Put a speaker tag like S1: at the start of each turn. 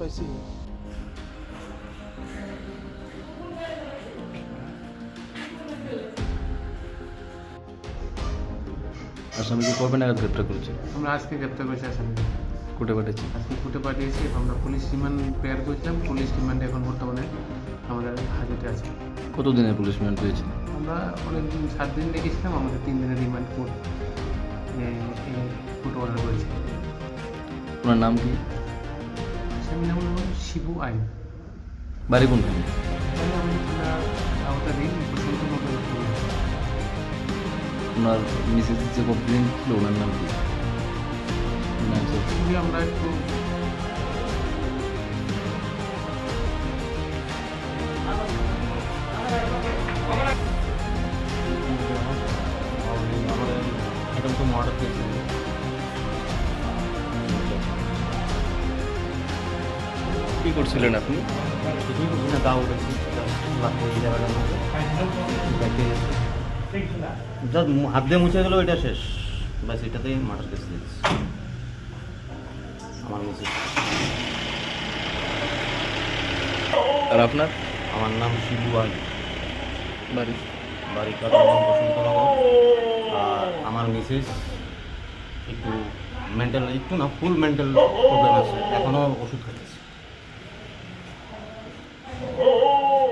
S1: পাইছি।
S2: আসামিকে কবে নাগাদ গ্রেপ্তার করেছে?
S3: আমরা আজকে গ্রেপ্তার করেছি আসামিকে।
S2: কোর্টে পাঠিয়েছে?
S3: আজকে কোর্টে পাঠিয়েছি। আমরা পুলিশ রিমান্ড প্রেয়ার করেছিলাম। পুলিশ রিমান্ডে এখন বর্তমানে আমাদের হাজতে আছে।
S2: কতদিনের পুলিশ রিমান্ড পেয়েছে?
S3: আমরা অনেক দিন 7 দিন রেখেছিলাম। আমাদের 3 দিনের রিমান্ড কোর্ট অর্ডার করেছে।
S2: ওনার নাম কি?
S3: আসামির নাম হলো শিবু আইন।
S2: বাড়ি কোনখানে?
S3: আওতাধীন বসন্ত নগর।
S2: ওনার মিসেস যে কমপ্লেন ছিল ওনার নাম কি?
S3: যদি আমরা একটু এখন তো মর্ডার পেয়েছি।
S2: কী করছিলেন আপনি?
S3: কিছুই বুঝি না, দাও উঠেছি
S4: জাস্ট হাত দিয়ে মুছে গেল, এটা শেষ। ব্যাস এটাতেই মার্ডার কেস দিয়েছি আমার মিসেস।
S2: আর আপনার?
S4: আমার নাম শিবু আইন,
S2: বাড়ি?
S4: বাড়ি কাটারবাগ বসন্তনগর। আর আমার মিসেস একটু মেন্টাল, একটু না ফুল মেন্টাল প্রবলেম আছে, এখনও ওষুধ খাচ্ছি।